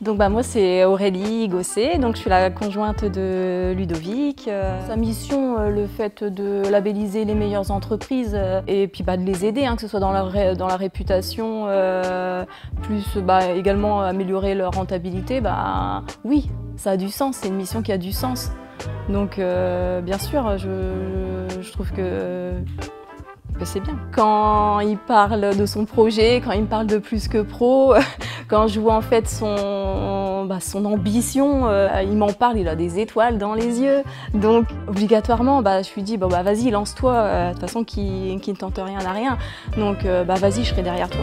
Donc moi c'est Aurélie Gosset, donc je suis la conjointe de Ludovic. Sa mission, le fait de labelliser les meilleures entreprises et puis de les aider, que ce soit dans la réputation, plus également améliorer leur rentabilité, oui, ça a du sens, c'est une mission qui a du sens. Donc bien sûr, je trouve que c'est bien. Quand il parle de son projet, quand il me parle de Plus que Pro, quand je vois en fait son ambition, il m'en parle, il a des étoiles dans les yeux. Donc obligatoirement, je lui dis vas-y, lance-toi, de toute façon qui ne tente rien n'a rien. Donc vas-y, je serai derrière toi.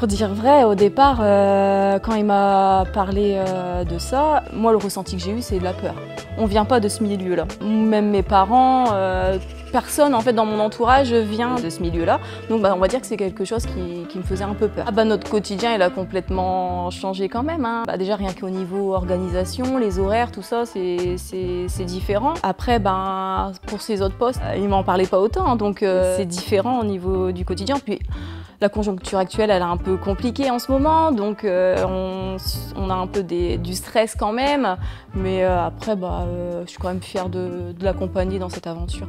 Pour dire vrai, au départ, quand il m'a parlé de ça, moi le ressenti que j'ai eu, c'est de la peur. On vient pas de ce milieu-là. Même mes parents, personne en fait dans mon entourage vient de ce milieu-là. Donc on va dire que c'est quelque chose qui me faisait un peu peur. Notre quotidien, il a complètement changé quand même. Déjà rien qu'au niveau organisation, les horaires, tout ça, c'est différent. Après, pour ces autres postes, il m'en parlait pas autant, donc c'est différent au niveau du quotidien. Puis, la conjoncture actuelle, elle est un peu compliquée en ce moment, donc on a un peu du stress quand même. Mais après, je suis quand même fière de l'accompagner dans cette aventure.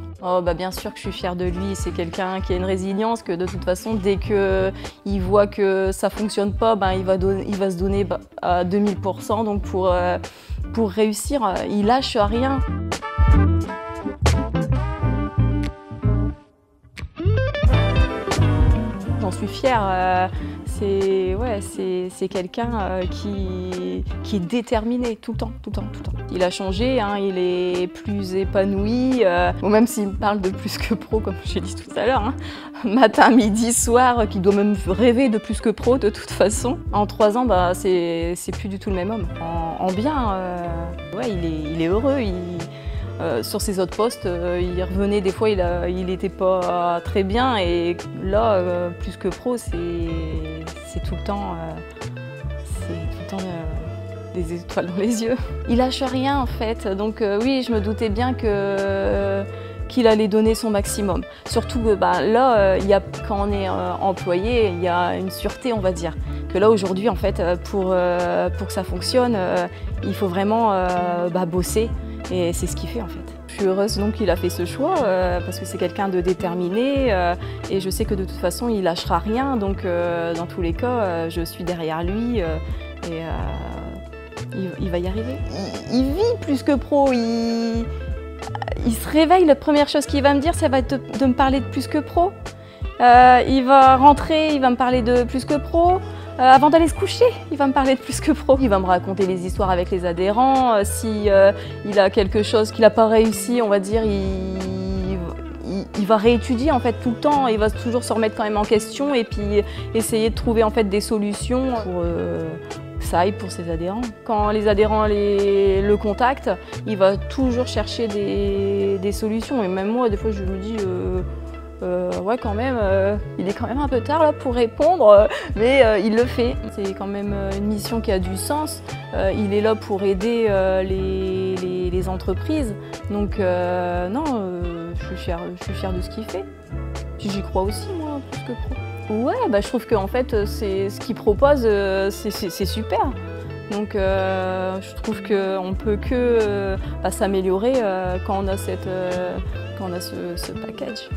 Bien sûr que je suis fière de lui, c'est quelqu'un qui a une résilience, que de toute façon, dès qu'il voit que ça fonctionne pas, il va se donner à 2000%. Donc pour réussir, il lâche rien. J'en suis fière, c'est quelqu'un qui est déterminé tout le temps. Il a changé, il est plus épanoui, même s'il me parle de Plus que Pro, comme j'ai dit tout à l'heure, matin, midi, soir, qu'il doit même rêver de Plus que Pro de toute façon. En 3 ans, c'est plus du tout le même homme. En bien, il est heureux. Sur ses autres postes, il revenait des fois, il n'était pas très bien, et là, Plus que Pro, c'est tout le temps, des étoiles dans les yeux. Il lâche rien en fait, donc oui, je me doutais bien qu'il allait donner son maximum. Surtout que là, quand on est employé, il y a une sûreté, on va dire. Que là aujourd'hui, en fait, pour que ça fonctionne, il faut vraiment bosser. Et c'est ce qu'il fait en fait. Je suis heureuse donc qu'il a fait ce choix parce que c'est quelqu'un de déterminé et je sais que de toute façon il lâchera rien, donc dans tous les cas je suis derrière lui et il va y arriver. Il vit Plus que Pro, il se réveille, la première chose qu'il va me dire, ça va être de me parler de Plus que Pro. Il va rentrer, il va me parler de Plus que Pro. Avant d'aller se coucher, il va me parler de Plus que Pro. Il va me raconter les histoires avec les adhérents. Si il a quelque chose qu'il n'a pas réussi, on va dire, il va réétudier en fait tout le temps. Il va toujours se remettre quand même en question et puis essayer de trouver en fait des solutions pour que ça aille pour ses adhérents. Quand les adhérents le contactent, il va toujours chercher des solutions. Et même moi, des fois, je me dis quand même, il est quand même un peu tard là pour répondre, mais il le fait. C'est quand même une mission qui a du sens. Il est là pour aider les entreprises. Donc non, je suis fière de ce qu'il fait. Puis j'y crois aussi, moi, Plus que Pro. Ouais, je trouve qu'en fait, ce qu'il propose, c'est super. Donc je trouve qu'on ne peut que s'améliorer quand on a ce package.